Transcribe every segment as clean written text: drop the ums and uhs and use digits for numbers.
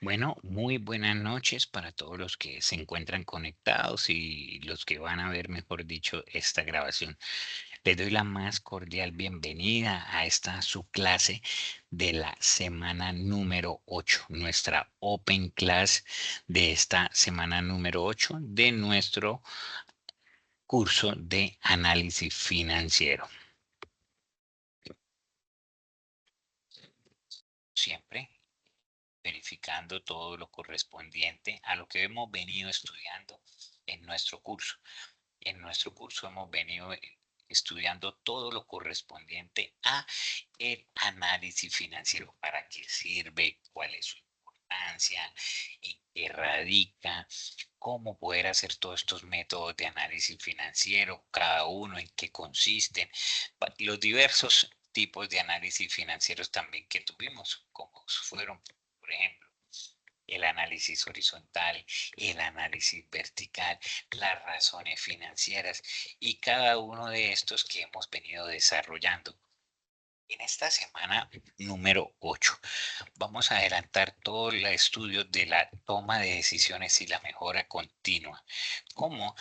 Bueno, muy buenas noches para todos los que se encuentran conectados y los que van a ver, mejor dicho, esta grabación. Les doy la más cordial bienvenida a esta su clase de la semana número 8, nuestra Open Class de esta semana número 8 de nuestro curso de análisis financiero. Siempre verificando todo lo correspondiente a lo que hemos venido estudiando en nuestro curso. En nuestro curso hemos venido estudiando todo lo correspondiente a el análisis financiero, para qué sirve, cuál es su importancia, en qué radica, cómo poder hacer todos estos métodos de análisis financiero, cada uno en qué consisten, los diversos tipos de análisis financieros también que tuvimos, como fueron, por ejemplo, el análisis horizontal, el análisis vertical, las razones financieras y cada uno de estos que hemos venido desarrollando. En esta semana número 8 vamos a adelantar todo el estudio de la toma de decisiones y la mejora continua. ¿Cómo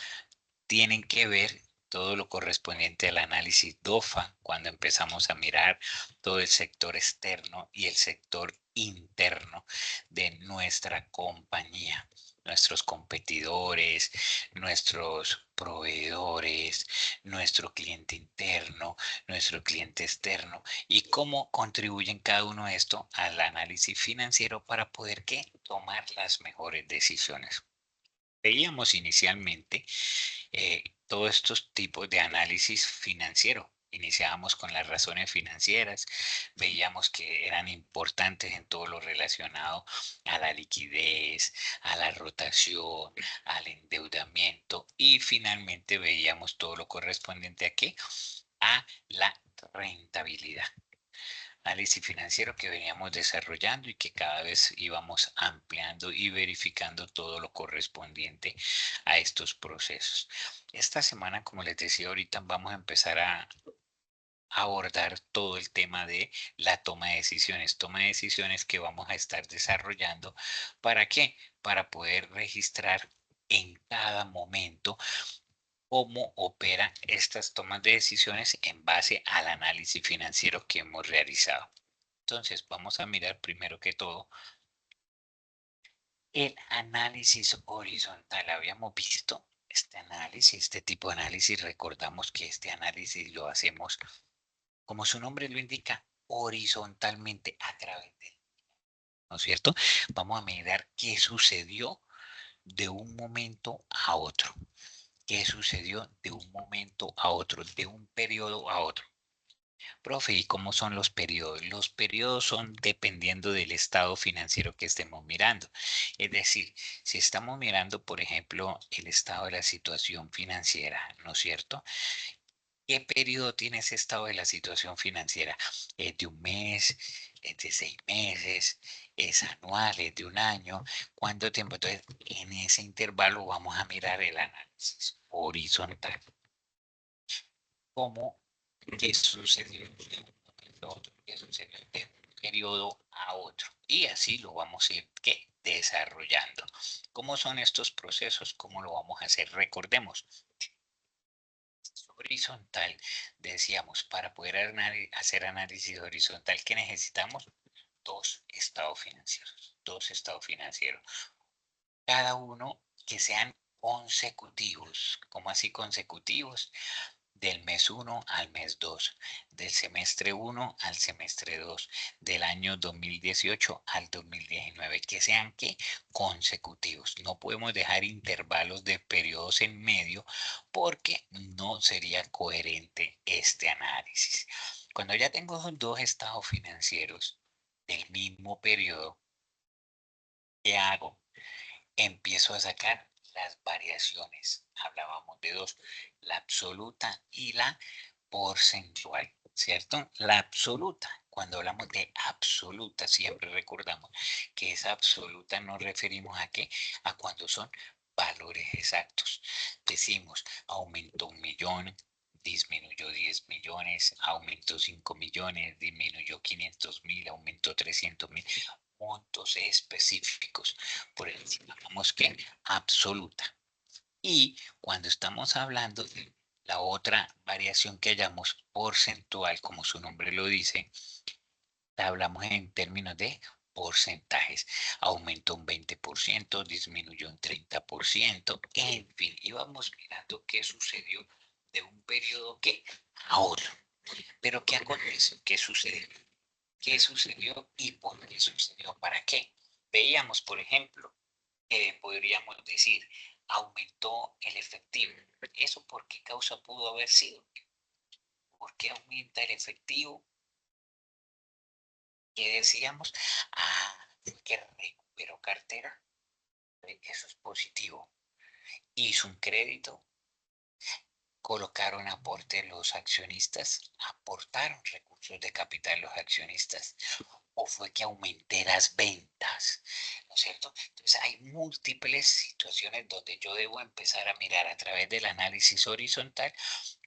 tienen que ver todo lo correspondiente al análisis DOFA cuando empezamos a mirar todo el sector externo y el sector interno de nuestra compañía, nuestros competidores, nuestros proveedores, nuestro cliente interno, nuestro cliente externo y cómo contribuyen cada uno de esto al análisis financiero para poder ¿qué? Tomar las mejores decisiones. Veíamos inicialmente todos estos tipos de análisis financiero. Iniciábamos con las razones financieras, veíamos que eran importantes en todo lo relacionado a la liquidez, a la rotación, al endeudamiento y finalmente veíamos todo lo correspondiente a qué? A la rentabilidad. Análisis financiero que veníamos desarrollando y que cada vez íbamos ampliando y verificando todo lo correspondiente a estos procesos. Esta semana, como les decía ahorita, vamos a empezar a abordar todo el tema de la toma de decisiones que vamos a estar desarrollando. ¿Para qué? Para poder registrar en cada momento cómo operan estas tomas de decisiones en base al análisis financiero que hemos realizado. Entonces, vamos a mirar primero que todo el análisis horizontal. Habíamos visto este análisis, este tipo de análisis. Recordamos que este análisis lo hacemos, como su nombre lo indica, horizontalmente a través de, ¿no es cierto? Vamos a mirar qué sucedió de un momento a otro. ¿Qué sucedió de un momento a otro, de un periodo a otro? Profe, ¿y cómo son los periodos? Los periodos son dependiendo del estado financiero que estemos mirando. Es decir, si estamos mirando, por ejemplo, el estado de la situación financiera, ¿no es cierto? ¿Qué periodo tiene ese estado de la situación financiera? ¿Es de un mes? ¿Es de 6 meses? ¿Es anual? ¿Es de un año? ¿Cuánto tiempo? Entonces, en ese intervalo vamos a mirar el análisis horizontal. ¿Cómo? ¿Qué sucedió de un momento a otro? ¿Qué sucedió de un periodo a otro? Y así lo vamos a ir ¿qué? Desarrollando. ¿Cómo son estos procesos? ¿Cómo lo vamos a hacer? Recordemos, horizontal, decíamos, para poder hacer análisis horizontal, ¿qué necesitamos? Dos estados financieros. Dos estados financieros. Cada uno que sean consecutivos. ¿Cómo así consecutivos? Del mes 1 al mes 2, del semestre 1 al semestre 2, del año 2018 al 2019, que sean que consecutivos. No podemos dejar intervalos de periodos en medio porque no sería coherente este análisis. Cuando ya tengo dos estados financieros del mismo periodo, ¿qué hago? Empiezo a sacar las variaciones. Hablábamos de dos, la absoluta y la porcentual, ¿cierto? La absoluta, cuando hablamos de absoluta, siempre recordamos que esa absoluta nos referimos a qué, a cuando son valores exactos. Decimos, aumentó 1 millón, disminuyó 10 millones, aumentó 5 millones, disminuyó 500.000, aumentó 300.000. montos específicos, por encima, digamos que absoluta. Y cuando estamos hablando de la otra variación que hallamos porcentual, como su nombre lo dice, hablamos en términos de porcentajes. Aumentó un 20%, disminuyó un 30%, en fin, íbamos mirando qué sucedió de un periodo que a otro. Pero ¿qué acontece? ¿Qué sucedió? ¿Qué sucedió y por qué sucedió? ¿Para qué? Veíamos, por ejemplo, podríamos decir, aumentó el efectivo. ¿Eso por qué causa pudo haber sido? ¿Por qué aumenta el efectivo? ¿Qué decíamos? Que recuperó cartera. Eso es positivo. Hizo un crédito, colocaron aporte los accionistas, aportaron recursos de capital los accionistas, o fue que aumenté las ventas, ¿no es cierto? Entonces hay múltiples situaciones donde yo debo empezar a mirar a través del análisis horizontal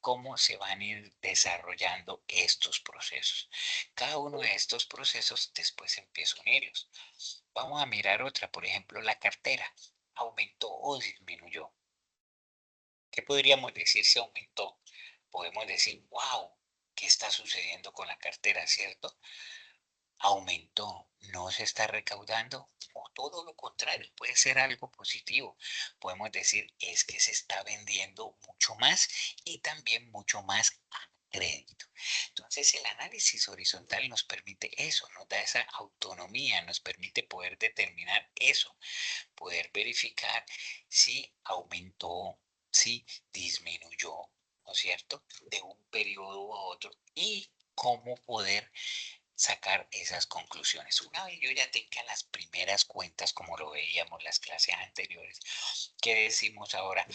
cómo se van a ir desarrollando estos procesos. Cada uno de estos procesos después empiezo a unirlos. Vamos a mirar otra, por ejemplo, la cartera. ¿Aumentó o disminuyó? ¿Qué podríamos decir si aumentó? Podemos decir, wow, ¿qué está sucediendo con la cartera, cierto? Aumentó, no se está recaudando, o todo lo contrario, puede ser algo positivo. Podemos decir, es que se está vendiendo mucho más y también mucho más a crédito. Entonces, el análisis horizontal nos permite eso, nos da esa autonomía, nos permite poder determinar eso, poder verificar si aumentó, si disminuyó, ¿no es cierto?, de un periodo a otro y cómo poder sacar esas conclusiones. Una vez yo ya tenga las primeras cuentas, como lo veíamos en las clases anteriores, ¿qué decimos ahora?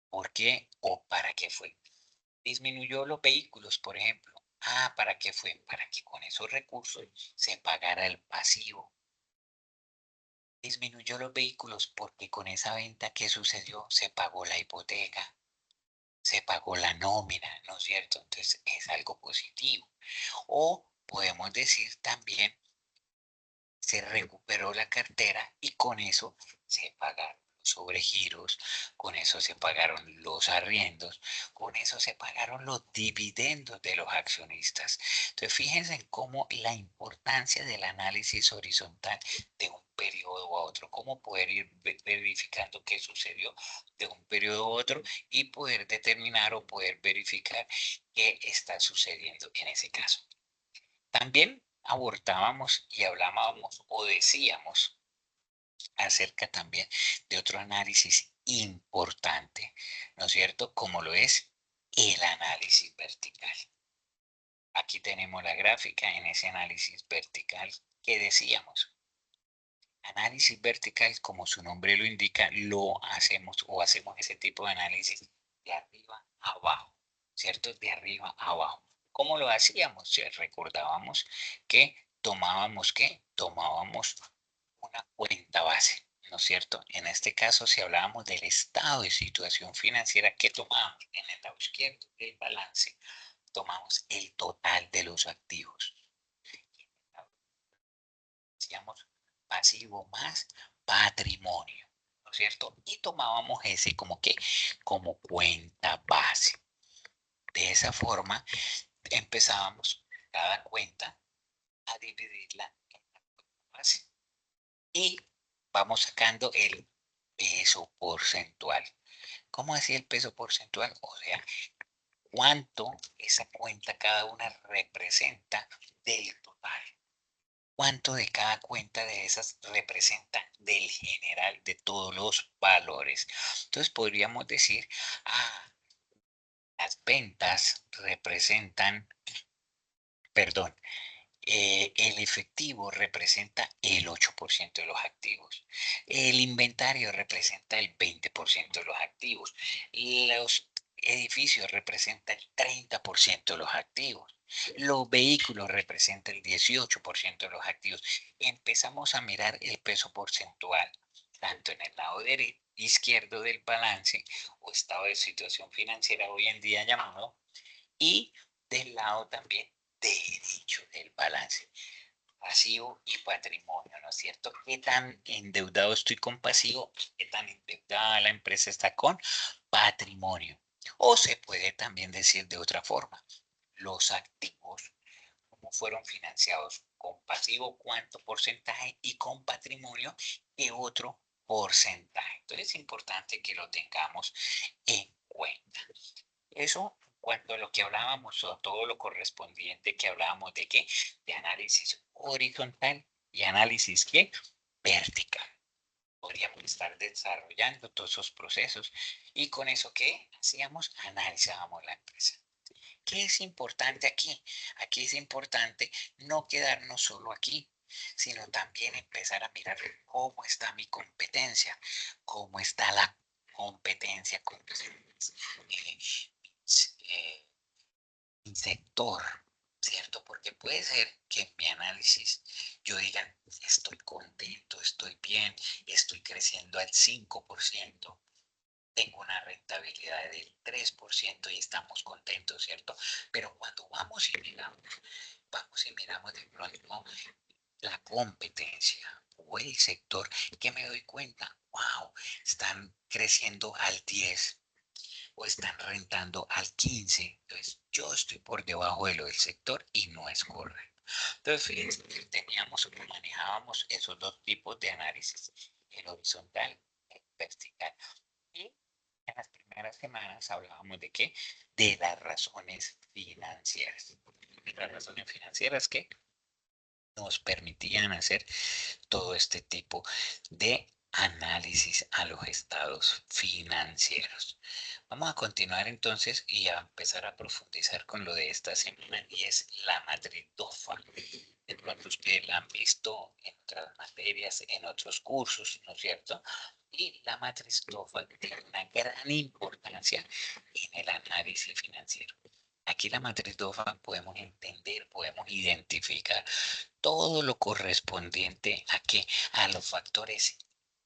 ¿Por qué o para qué fue? Disminuyó los vehículos, por ejemplo. ¿Para qué fue? Para que con esos recursos se pagara el pasivo. Disminuyó los vehículos porque con esa venta que sucedió se pagó la hipoteca, se pagó la nómina, ¿no es cierto? Entonces es algo positivo. O podemos decir también, se recuperó la cartera y con eso se pagaron los sobregiros, con eso se pagaron los arriendos, con eso se pagaron los dividendos de los accionistas. Entonces, fíjense en cómo la importancia del análisis horizontal de un periodo a otro, cómo poder ir verificando qué sucedió de un periodo a otro y poder determinar o poder verificar qué está sucediendo en ese caso. También abordábamos y hablábamos o decíamos acerca también de otro análisis importante, ¿no es cierto? Como lo es el análisis vertical. Aquí tenemos la gráfica en ese análisis vertical que decíamos. Análisis vertical, como su nombre lo indica, lo hacemos o hacemos ese tipo de análisis de arriba a abajo, ¿cierto? De arriba a abajo. ¿Cómo lo hacíamos? Si recordábamos que tomábamos una cuenta base, ¿no es cierto? En este caso, si hablábamos del estado de situación financiera, ¿qué tomábamos? En el lado izquierdo del balance, tomamos el total de los activos. Decíamos pasivo más patrimonio, ¿no es cierto? Y tomábamos ese como que, como cuenta base. De esa forma empezábamos cada cuenta a dividirla en la cuenta base. Y vamos sacando el peso porcentual. ¿Cómo hacía el peso porcentual? O sea, cuánto esa cuenta cada una representa del total. ¿Cuánto de cada cuenta de esas representa del general de todos los valores? Entonces podríamos decir, las ventas representan, perdón, el efectivo representa el 8% de los activos. El inventario representa el 20% de los activos. Los edificios representan el 30% de los activos. Los vehículos representan el 18% de los activos. Empezamos a mirar el peso porcentual, tanto en el lado izquierdo del balance o estado de situación financiera hoy en día llamado, y del lado también derecho del balance. pasivo y patrimonio, ¿no es cierto? ¿Qué tan endeudado estoy con pasivo? ¿Qué tan endeudada la empresa está con patrimonio? O se puede también decir de otra forma, los activos, cómo fueron financiados con pasivo, cuánto porcentaje y con patrimonio, qué otro porcentaje. Entonces es importante que lo tengamos en cuenta. Eso en cuanto a lo que hablábamos o todo lo correspondiente que hablábamos de qué, de análisis horizontal y análisis qué, vertical. Podríamos estar desarrollando todos esos procesos y con eso qué hacíamos, analizábamos la empresa. ¿Qué es importante aquí? Aquí es importante no quedarnos solo aquí, sino también empezar a mirar cómo está mi competencia, cómo está la competencia con eh, mi sector, ¿cierto? Porque puede ser que en mi análisis yo diga, estoy contento, estoy bien, estoy creciendo al 5%, tengo una rentabilidad del 3% y estamos contentos, ¿cierto? Pero cuando vamos y miramos de pronto la competencia o el sector, que me doy cuenta, wow, están creciendo al 10 o están rentando al 15. Entonces, yo estoy por debajo de lo del sector y no es correcto. Entonces, fíjense que teníamos o manejábamos esos dos tipos de análisis, el horizontal y el vertical. Y en las primeras semanas hablábamos de qué? De las razones financieras. Las razones financieras que nos permitían hacer todo este tipo de análisis a los estados financieros. Vamos a continuar entonces y a empezar a profundizar con lo de esta semana y es la matriz DOFA. De pronto ustedes la han visto en otras materias, en otros cursos, ¿no es cierto? Y la matriz DOFA tiene una gran importancia en el análisis financiero. Aquí la matriz DOFA podemos entender, podemos identificar todo lo correspondiente a que a los factores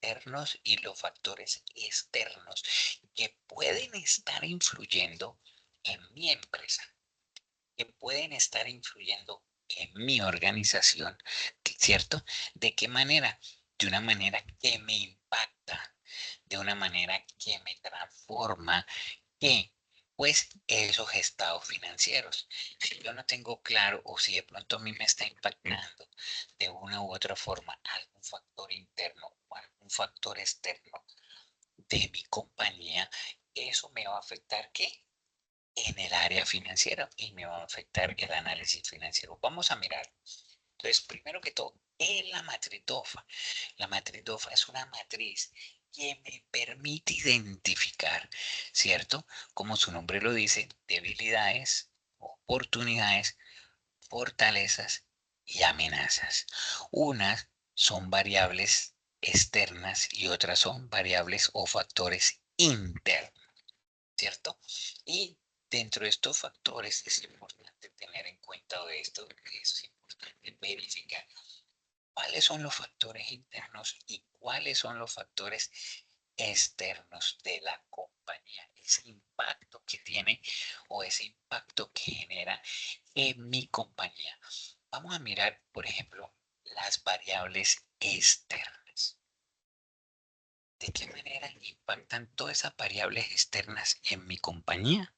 internos y los factores externos que pueden estar influyendo en mi empresa, que pueden estar influyendo en mi organización, ¿cierto? ¿De qué manera? De una manera que me impacta, de una manera que me transforma, que pues esos estados financieros. Si yo no tengo claro o si de pronto a mí me está impactando de una u otra forma algún factor interno o algún factor externo de mi compañía, eso me va a afectar ¿qué? En el área financiera y me va a afectar el análisis financiero. Vamos a mirar. Entonces, primero que todo, ¿qué es la matriz DOFA? La matriz DOFA es una matriz que me permite identificar, ¿cierto? Como su nombre lo dice, debilidades, oportunidades, fortalezas y amenazas. Unas son variables externas y otras son variables o factores internos, ¿cierto? Y dentro de estos factores es importante tener en cuenta de esto, que es importante verificar cuáles son los factores internos y cuáles son los factores externos de la compañía, ese impacto que tiene o ese impacto que genera en mi compañía. Vamos a mirar, por ejemplo, las variables externas. ¿De qué manera impactan todas esas variables externas en mi compañía?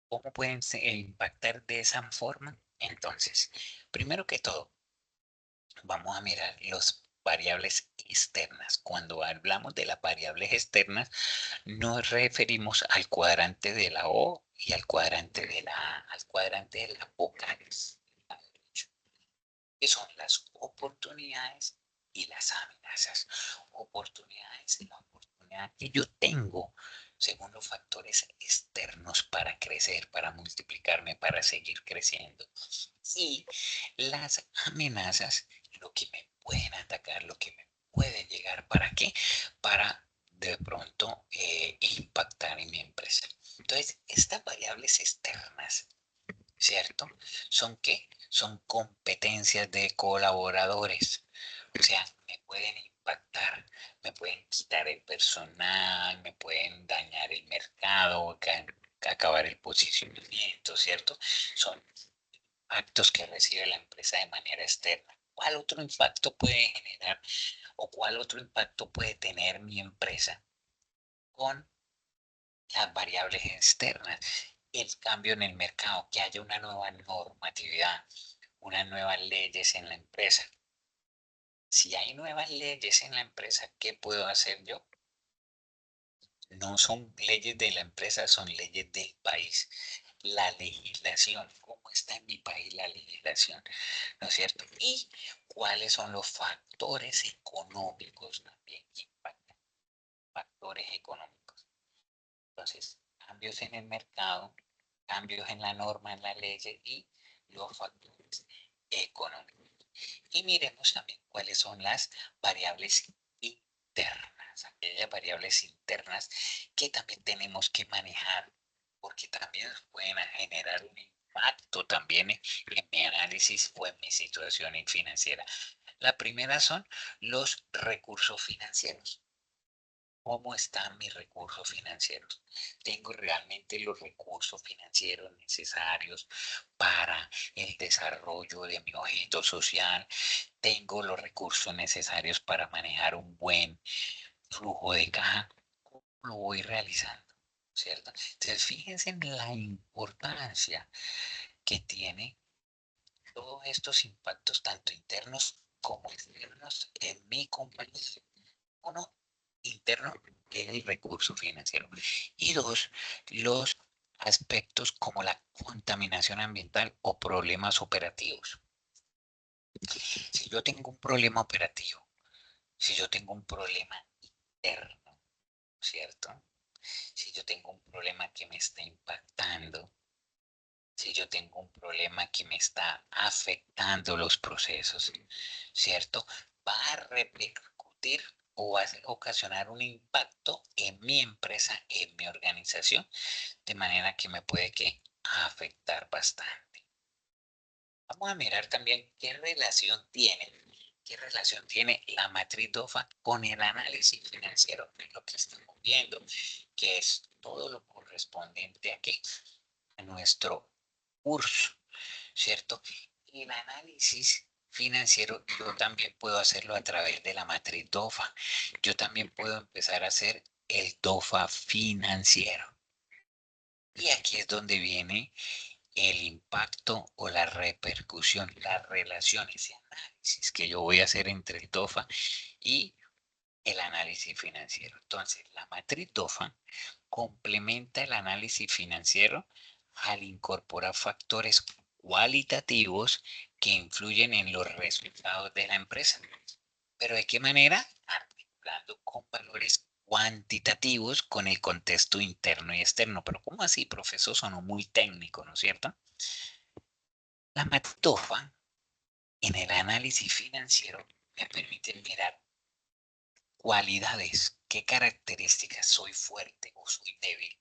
¿Cómo pueden impactar de esa forma? Entonces, primero que todo, vamos a mirar las variables externas. Cuando hablamos de las variables externas, nos referimos al cuadrante de la O y al cuadrante de la A, al cuadrante de las vocales, que son las oportunidades y las amenazas. Oportunidades, la oportunidad que yo tengo según los factores externos para crecer, para multiplicarme, para seguir creciendo. Y las amenazas, lo que me pueden atacar, lo que me puede llegar, ¿para qué? Para de pronto impactar en mi empresa. Entonces, estas variables externas, ¿cierto? ¿Son qué? Son competencias de colaboradores. O sea, me pueden impactar, me pueden quitar el personal, me pueden dañar el mercado, acabar el posicionamiento, ¿cierto? Son impactos que recibe la empresa de manera externa. ¿Cuál otro impacto puede generar o cuál otro impacto puede tener mi empresa con las variables externas? El cambio en el mercado, que haya una nueva normatividad, unas nuevas leyes en la empresa. Si hay nuevas leyes en la empresa, ¿qué puedo hacer yo? No son leyes de la empresa, son leyes del país. La legislación, ¿cómo está en mi país la legislación? ¿No es cierto? Y cuáles son los factores económicos también que impactan, factores económicos. Entonces, cambios en el mercado, cambios en la norma, en la ley y los factores económicos. Y miremos también cuáles son las variables internas, aquellas variables internas que también tenemos que manejar, porque también pueden generar un impacto también en mi análisis o en mi situación financiera. La primera son los recursos financieros. ¿Cómo están mis recursos financieros? ¿Tengo realmente los recursos financieros necesarios para el desarrollo de mi objeto social? ¿Tengo los recursos necesarios para manejar un buen flujo de caja? ¿Cómo lo voy realizando? ¿Cierto? Entonces, fíjense en la importancia que tiene todos estos impactos, tanto internos como externos, en mi compañía. Uno, interno, que es el recurso financiero. Y dos, los aspectos como la contaminación ambiental o problemas operativos. Si yo tengo un problema operativo, si yo tengo un problema interno, ¿cierto? Si yo tengo un problema que me está impactando, si yo tengo un problema que me está afectando los procesos, ¿cierto? Va a repercutir o va a ocasionar un impacto en mi empresa, en mi organización, de manera que me puede que afectar bastante. Vamos a mirar también qué relación tiene la matriz DOFA con el análisis financiero, que es lo que estamos viendo, que es todo lo correspondiente aquí a nuestro curso, ¿cierto? El análisis financiero yo también puedo hacerlo a través de la matriz DOFA. Yo también puedo empezar a hacer el DOFA financiero. Y aquí es donde viene el impacto o la repercusión, la relación, ese análisis que yo voy a hacer entre el DOFA y el análisis financiero. Entonces, la matriz DOFA complementa el análisis financiero al incorporar factores cualitativos que influyen en los resultados de la empresa. ¿Pero de qué manera? Articulando con valores cuantitativos con el contexto interno y externo. Pero ¿cómo así, profesor? Sonó muy técnico, ¿no es cierto? La matofa en el análisis financiero me permite mirar cualidades, qué características soy fuerte o soy débil,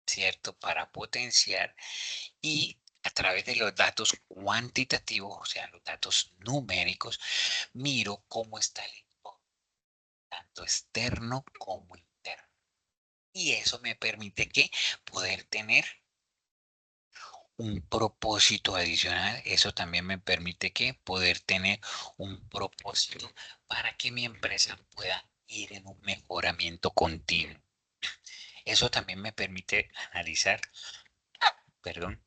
¿cierto? Para potenciar y a través de los datos cuantitativos, o sea, los datos numéricos, miro cómo está el entorno, tanto externo como interno. Y eso me permite que poder tener un propósito adicional. Eso también me permite que poder tener un propósito para que mi empresa pueda ir en un mejoramiento continuo. Eso también me permite analizar, perdón,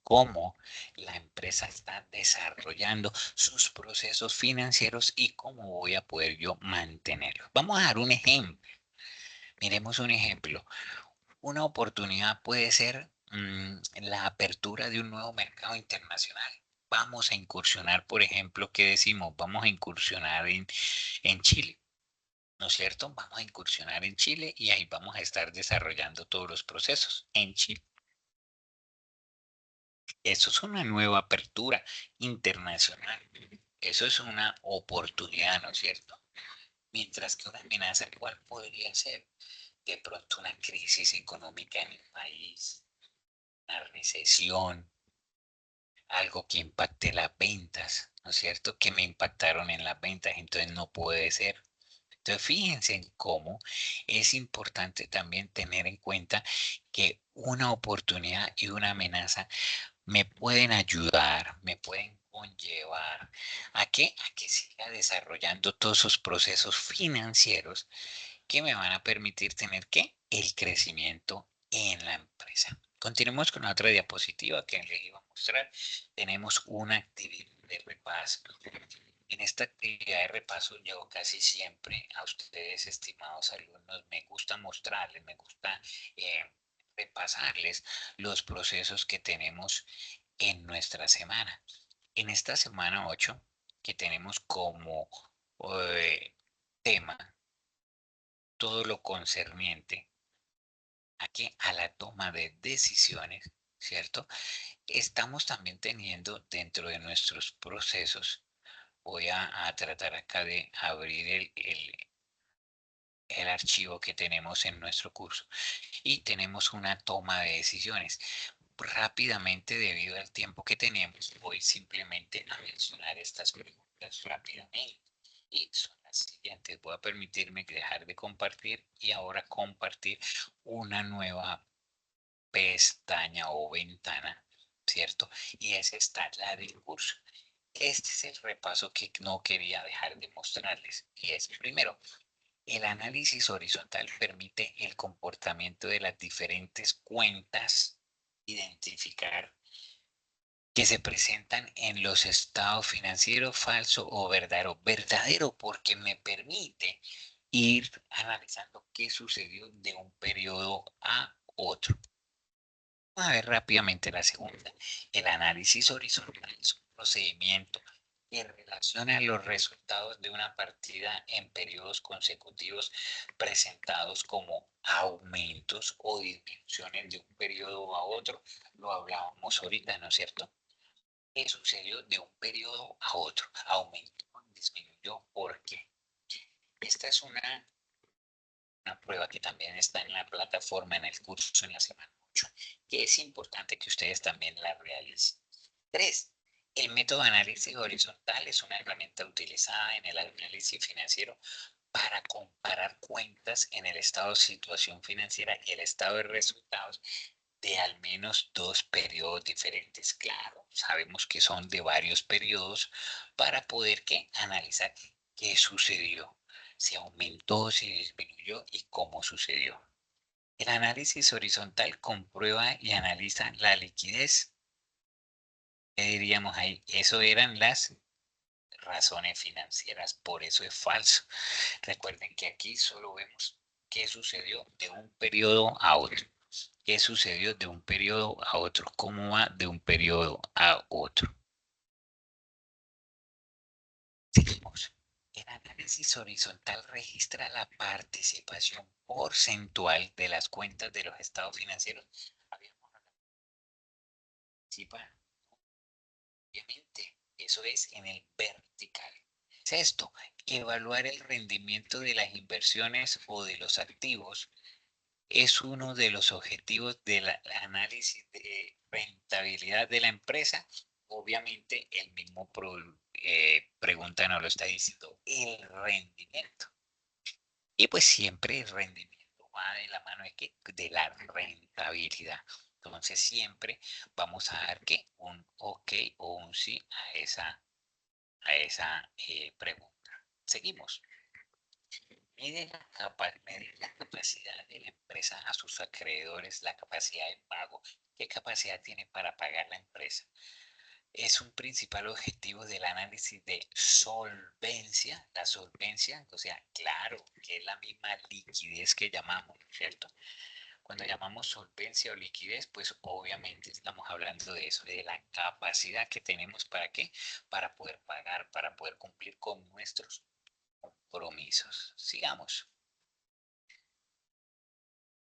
cómo la empresa está desarrollando sus procesos financieros y cómo voy a poder yo mantenerlos. Vamos a dar un ejemplo. Miremos un ejemplo. Una oportunidad puede ser la apertura de un nuevo mercado internacional. Vamos a incursionar, por ejemplo, ¿qué decimos? Vamos a incursionar en Chile, ¿no es cierto? Vamos a incursionar en Chile y ahí vamos a estar desarrollando todos los procesos en Chile. Eso es una nueva apertura internacional. Eso es una oportunidad, ¿no es cierto? Mientras que una amenaza, ¿cuál podría ser? De pronto una crisis económica en el país, una recesión, algo que impacte las ventas, ¿no es cierto? Que me impactaron en las ventas, entonces no puede ser. Entonces fíjense en cómo es importante también tener en cuenta que una oportunidad y una amenaza me pueden ayudar, me pueden conllevar a que siga desarrollando todos esos procesos financieros que me van a permitir tener el crecimiento en la empresa. Continuemos con la otra diapositiva que les iba a mostrar. Tenemos una actividad de repaso. En esta actividad de repaso yo casi siempre a ustedes, estimados alumnos, me gusta mostrarles, me gusta repasarles los procesos que tenemos en nuestra semana. En esta semana 8 que tenemos como eh, tema todo lo concerniente a la toma de decisiones, ¿cierto? Estamos también teniendo dentro de nuestros procesos, voy a tratar acá de abrir el archivo que tenemos en nuestro curso y tenemos una toma de decisiones. Rápidamente, debido al tiempo que tenemos, voy simplemente a mencionar estas preguntas rápidamente. Y son las siguientes. Voy a permitirme dejar de compartir y ahora compartir una nueva pestaña o ventana, ¿cierto? Y es esta, la del curso. Este es el repaso que no quería dejar de mostrarles. Y es, primero, el análisis horizontal permite el comportamiento de las diferentes cuentas, identificar que se presentan en los estados financieros falso o verdadero. Verdadero porque me permite ir analizando qué sucedió de un periodo a otro. Vamos a ver rápidamente la segunda. El análisis horizontal es un procedimiento que relaciona los resultados de una partida en periodos consecutivos presentados como aumentos o disminuciones de un periodo a otro. Lo hablábamos ahorita, ¿no es cierto? ¿Qué sucedió de un periodo a otro? Aumentó, disminuyó, ¿por qué? Esta es una prueba que también está en la plataforma, en el curso en la semana 8, que es importante que ustedes también la realicen. 3. El método de análisis horizontal es una herramienta utilizada en el análisis financiero para comparar cuentas en el estado de situación financiera y el estado de resultados de al menos dos periodos diferentes. Claro, sabemos que son de varios periodos para poder analizar qué sucedió, si aumentó, si disminuyó y cómo sucedió. El análisis horizontal comprueba y analiza la liquidez. ¿Qué diríamos ahí? Eso eran las razones financieras, por eso es falso. Recuerden que aquí solo vemos qué sucedió de un periodo a otro. ¿Qué sucedió de un periodo a otro? ¿Cómo va de un periodo a otro? Seguimos. El análisis horizontal registra la participación porcentual de las cuentas de los estados financieros. Habíamos participa, obviamente, eso es en el vertical. Sexto, evaluar el rendimiento de las inversiones o de los activos es uno de los objetivos del análisis de rentabilidad de la empresa. Obviamente, el mismo pregunta nos lo está diciendo, el rendimiento. Y pues siempre el rendimiento va de la mano de la rentabilidad. Entonces siempre vamos a dar un ok o un sí a esa pregunta. Seguimos. Mide la capacidad de la empresa a sus acreedores, la capacidad de pago. ¿Qué capacidad tiene para pagar la empresa? Es un principal objetivo del análisis de solvencia. La solvencia, o sea, claro, que es la misma liquidez que llamamos, ¿cierto? Cuando llamamos solvencia o liquidez, pues obviamente estamos hablando de eso, de la capacidad que tenemos para qué, para poder pagar, para poder cumplir con nuestros compromisos. Sigamos.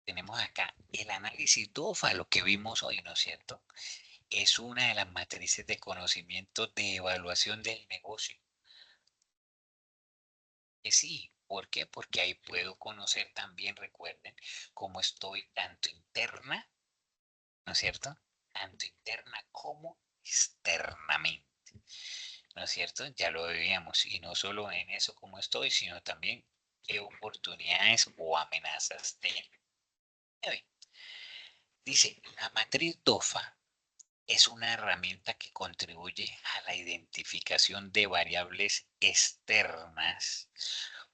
Tenemos acá el análisis DOFA, lo que vimos hoy, ¿no es cierto? Es una de las matrices de conocimiento de evaluación del negocio. Que sí, ¿por qué? Porque ahí puedo conocer también, recuerden, cómo estoy tanto interna, ¿no es cierto? Tanto interna como externamente, ¿no es cierto? Ya lo veíamos, y no solo en eso como estoy, sino también qué oportunidades o amenazas tengo. Dice, la matriz DOFA es una herramienta que contribuye a la identificación de variables externas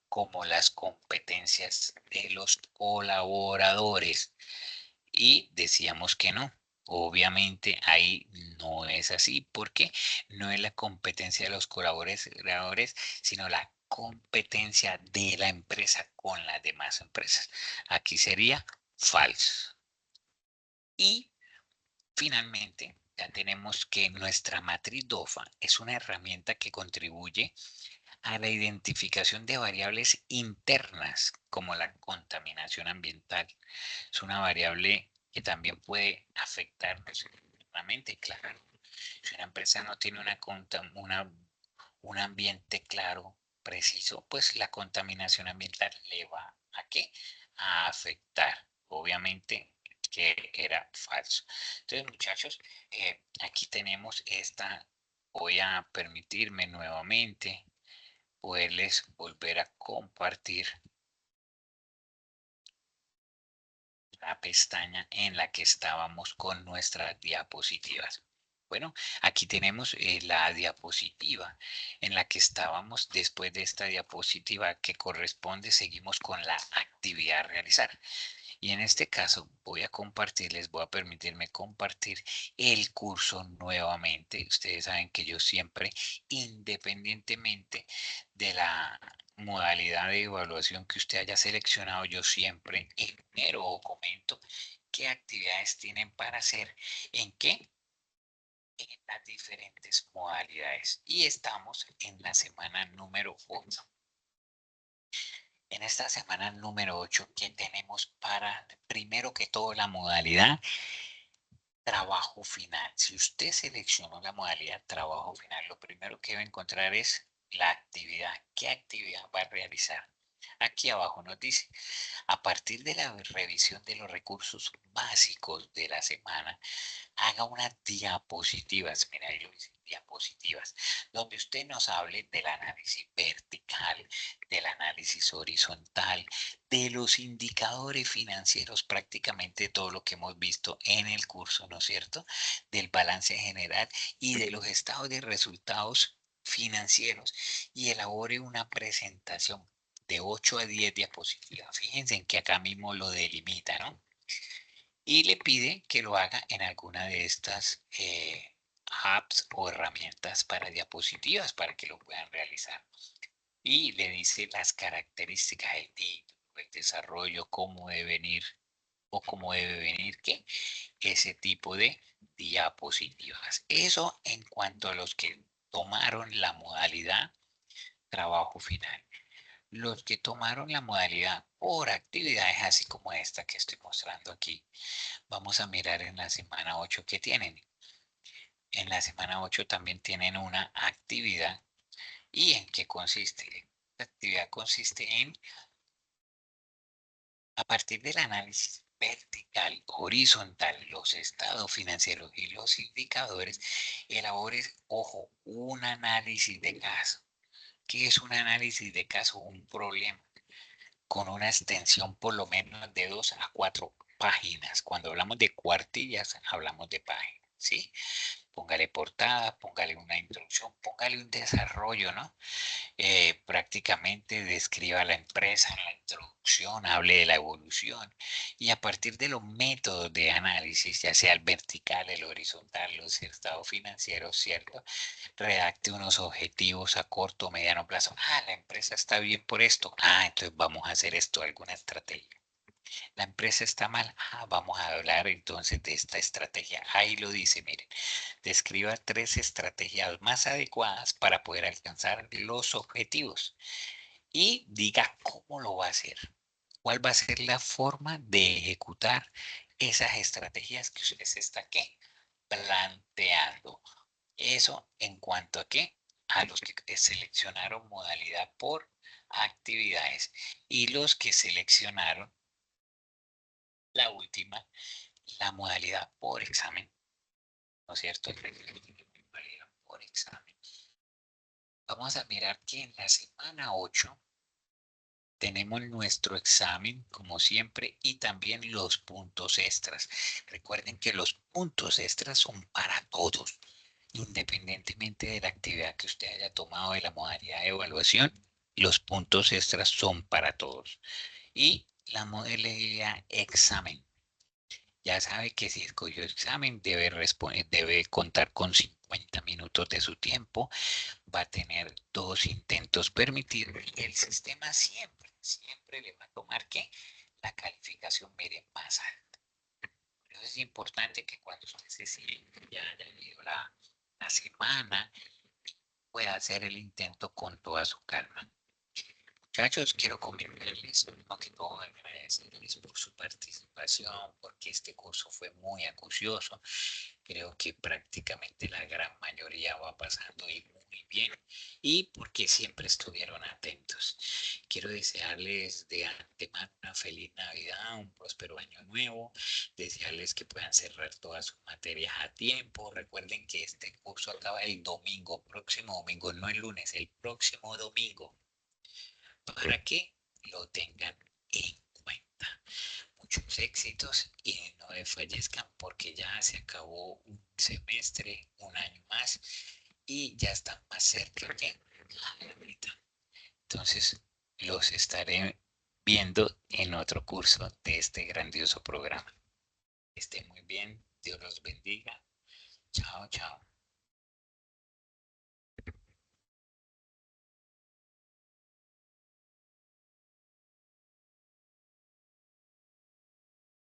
como las competencias de los colaboradores. Y decíamos que no. Obviamente ahí no es así porque no es la competencia de los colaboradores, sino la competencia de la empresa con las demás empresas. Aquí sería falso. Y finalmente, ya tenemos que nuestra matriz DOFA es una herramienta que contribuye a la identificación de variables internas, como la contaminación ambiental. Es una variable que también puede afectarnos internamente, claro. Si una empresa no tiene un ambiente claro, preciso, pues la contaminación ambiental le va a ¿qué? A afectar. Obviamente que era falso. Entonces, muchachos, aquí tenemos esta. Voy a permitirme nuevamente poderles volver a compartir la pestaña en la que estábamos con nuestras diapositivas. Bueno, aquí tenemos la diapositiva en la que estábamos. Después de esta diapositiva que corresponde, seguimos con la actividad a realizar. Y en este caso voy a permitirme compartir el curso nuevamente. Ustedes saben que yo siempre, independientemente de la modalidad de evaluación que usted haya seleccionado, yo siempre enumero o comento qué actividades tienen para hacer, en qué, en las diferentes modalidades. Y estamos en la semana número 8. En esta semana número 8, ¿qué tenemos para, primero que todo, la modalidad trabajo final? Si usted seleccionó la modalidad trabajo final, lo primero que va a encontrar es la actividad. ¿Qué actividad va a realizar? Aquí abajo nos dice, a partir de la revisión de los recursos básicos de la semana, haga unas diapositivas, mira, ahí lo dice, diapositivas, donde usted nos hable del análisis vertical, del análisis horizontal, de los indicadores financieros, prácticamente todo lo que hemos visto en el curso, ¿no es cierto? Del balance general y de los estados de resultados financieros y elabore una presentación de 8 a 10 diapositivas. Fíjense en que acá mismo lo delimita, ¿no? Y le pide que lo haga en alguna de estas apps o herramientas para diapositivas para que lo puedan realizar. Y le dice las características del título, el desarrollo, cómo debe venir o cómo debe venir ¿qué? Ese tipo de diapositivas. Eso en cuanto a los que tomaron la modalidad trabajo final. Los que tomaron la modalidad por actividades así como esta que estoy mostrando aquí, vamos a mirar en la semana 8 que tienen. En la semana 8 también tienen una actividad. ¿Y en qué consiste? La actividad consiste en, a partir del análisis vertical, horizontal, los estados financieros y los indicadores, elabores, ojo, un análisis de caso. ¿Qué es un análisis de caso? Un problema con una extensión por lo menos de 2 a 4 páginas. Cuando hablamos de cuartillas, hablamos de páginas, ¿sí? Póngale portada, póngale una introducción, póngale un desarrollo, ¿no? Prácticamente describa la empresa en la introducción, hable de la evolución y a partir de los métodos de análisis, ya sea el vertical, el horizontal, los estados financieros, ¿cierto? Redacte unos objetivos a corto o mediano plazo. Ah, la empresa está bien por esto. Ah, entonces vamos a hacer esto, alguna estrategia. La empresa está mal. Ah, vamos a hablar entonces de esta estrategia. Ahí lo dice, miren. Describa 3 estrategias más adecuadas para poder alcanzar los objetivos y diga cómo lo va a hacer. ¿Cuál va a ser la forma de ejecutar esas estrategias que usted se está ¿qué? Planteando? Eso en cuanto a qué? A los que seleccionaron modalidad por actividades y los que seleccionaron la última, la modalidad por examen, ¿no es cierto? Modalidad por examen. Vamos a mirar que en la semana 8 tenemos nuestro examen, como siempre, y también los puntos extras. Recuerden que los puntos extras son para todos, independientemente de la actividad que usted haya tomado de la modalidad de evaluación. Los puntos extras son para todos. Y la modalidad examen. Ya sabe que si escogió examen, debe contar con 50 minutos de su tiempo, va a tener 2 intentos permitidos y el sistema siempre le va a tomar que la calificación mire más alta. Por eso es importante que cuando usted se siente, ya haya leído la semana, pueda hacer el intento con toda su calma. Muchachos, quiero comentarles, primero que todo, agradecerles por su participación, porque este curso fue muy acucioso. Creo que prácticamente la gran mayoría va pasando y muy bien, y porque siempre estuvieron atentos. Quiero desearles de antemano una feliz Navidad, un próspero año nuevo, desearles que puedan cerrar todas sus materias a tiempo. Recuerden que este curso acaba el domingo, próximo domingo, no el lunes, el próximo domingo, para que lo tengan en cuenta. Muchos éxitos y no desfallezcan porque ya se acabó un semestre, un año más y ya están más cerca que la mitad. Entonces, los estaré viendo en otro curso de este grandioso programa. Estén muy bien, Dios los bendiga. Chao, chao.